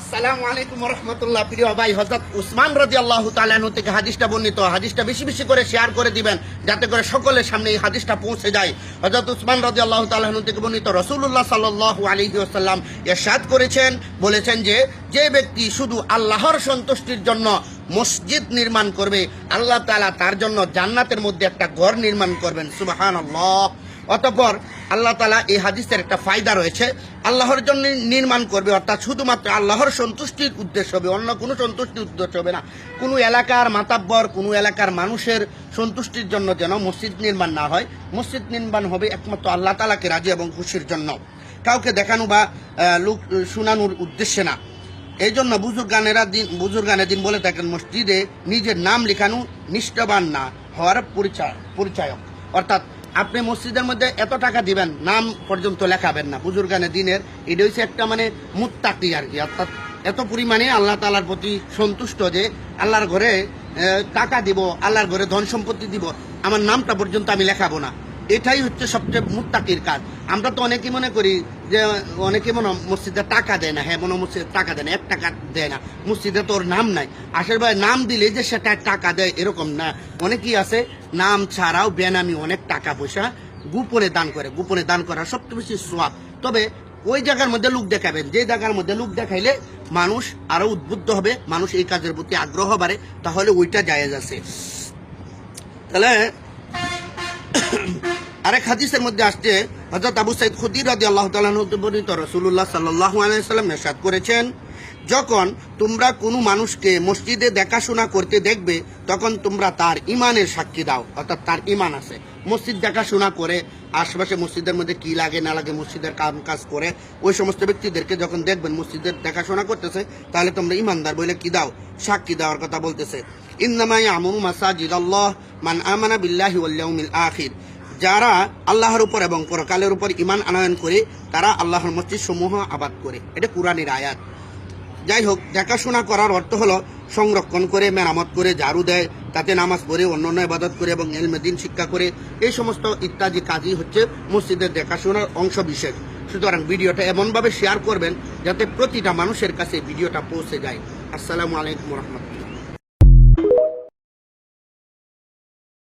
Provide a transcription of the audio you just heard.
আসসালামু আলাইকুম ওয়া রাহমাতুল্লাহ। প্রিয় ভাই, হযরত উসমান রাদিয়াল্লাহু তাআলা আনহু থেকে হাদিসটা বর্ণিত। হাদিসটা বেশি বেশি করে শেয়ার করে দিবেন যাতে করে সকলের সামনে এই হাদিসটা পৌঁছে যায়। হযরত উসমান রাদিয়াল্লাহু তাআলা আনহু থেকে বর্ণিত, রাসূলুল্লাহ সাল্লাল্লাহু আলাইহি ওয়াসাল্লাম ইরশাদ করেছেন, বলেছেন যে ব্যক্তি শুধু আল্লাহর সন্তুষ্টির জন্য মসজিদ নির্মাণ করবে, আল্লাহ তাআলা তার জন্য জান্নাতের মধ্যে একটা ঘর নির্মাণ করবেন। সুবহানাল্লাহ। অতঃপর আল্লাহ তাআলা এই হাদিসের একটা ফায়দা রয়েছে, আল্লাহর জন্য নির্মাণ করবে অর্থাৎ শুধুমাত্র আল্লাহর সন্তুষ্টির উদ্দেশ্য হবে, অন্য কোনো সন্তুষ্টির উদ্দেশ্য হবে না। কোনো এলাকার মাতাব্বর, কোনো এলাকার মানুষের সন্তুষ্টির জন্য যেন মসজিদ নির্মাণ না হয়। মসজিদ নির্মাণ হবে একমাত্র আল্লাহ তাআলাকে রাজি এবং খুশির জন্য, কাউকে দেখানো বা লোক শোনানোর উদ্দেশ্যে না। এই জন্য বুজুর্গানে দিন বলে থাকেন, মসজিদে নিজের নাম লেখানো নিষ্ঠবান না হওয়ার পরিচয়ক। অর্থাৎ আপনি মসজিদের মধ্যে এত টাকা দিবেন, নাম পর্যন্ত লেখাবেন না। বুজুর্গানে দিনের এটা হচ্ছে একটা মুত্তাকি আর কি, অর্থাৎ এত পরিমাণে আল্লাহ তাআলার প্রতি সন্তুষ্ট যে আল্লাহর ঘরে টাকা দিব, আল্লাহর ঘরে ধন সম্পত্তি দিব, আমার নামটা পর্যন্ত আমি লেখাবো না। এটাই হচ্ছে সবচেয়ে মুত্তাকির কাজ। আমরা তো অনেকে মনে করি যে অনেকে মসজিদে টাকা দেয় না, হ্যাঁ মসজিদে টাকা দেয় না, 1 টাকা দেয় না, মসজিদে তোর নাম নাই। আসলে ভাই নাম দিলে যে সেটা টাকা দেয় এরকম না। অনেকেই আছে নাম ছাড়াও বেনামি অনেক টাকা পয়সা গোপনে দান করে। গোপনে দান করা সবচেয়ে বেশি সওয়াব। তবে ওই জায়গার মধ্যে লোক দেখাবেন, যে জায়গার মধ্যে লোক দেখাইলে মানুষ আরো উদ্বুদ্ধ হবে, মানুষ এই কাজের প্রতি আগ্রহ বাড়ে, তাহলে ওইটা জায়েজ আছে। তাহলে আরেক হাদিসের মধ্যে আসছে, হযরত আবু সাঈদ খুদরি রাদিয়াল্লাহু তাআলা আনহু বর্ণিত, রাসূলুল্লাহ সাল্লাল্লাহু আলাইহি ওয়াসাল্লাম ইরশাদ করেছেন, যখন তোমরা কোনো মানুষকে মসজিদে দেখাশোনা করতে দেখবে তখন তোমরা তার ইমানের সাক্ষী দাও, অর্থাৎ তার ইমান আছে। মসজিদ দেখাশোনা করে, আশেপাশে মসজিদের মধ্যে কি লাগে না লাগে মসজিদের কাম কাজ করে, ওই সমস্ত ব্যক্তিদেরকে যখন দেখবেন মসজিদের দেখাশোনা করতেছে, তাহলে তোমরা ইমানদার বলে কি দাও, সাক্ষী দেওয়ার কথা বলতেছে। ইন্নামা ইয়ামুরু মাসাজিদাল্লাহ মান আমানা বিল্লাহি ওয়াল ইয়াউমিল আখির, যারা আল্লাহর উপর এবং পরকালের উপর ঈমান আনয়ন করে তারা আল্লাহর মসজিদ সমূহ আবাদ করে। এটা কুরআনের আয়াত। যাই হোক, দেখাশোনা করার অর্থ হলো সংরক্ষণ করে, মেরামত করে, ঝাড়ু দেয়, তাতে নামাজ পড়ে, অন্যান্য ইবাদত করে এবং ইলমে দ্বীন শিক্ষা করে, এই সমস্ত ইত্যাদি কাজই হচ্ছে মসজিদের দেখাশোনার অংশ বিশেষ। সুতরাং ভিডিওটা এমনভাবে শেয়ার করবেন যাতে প্রতিটা মানুষের কাছে ভিডিওটা পৌঁছে যায়। আসসালামু আলাইকুম ওয়া রাহমাতুল্লাহ।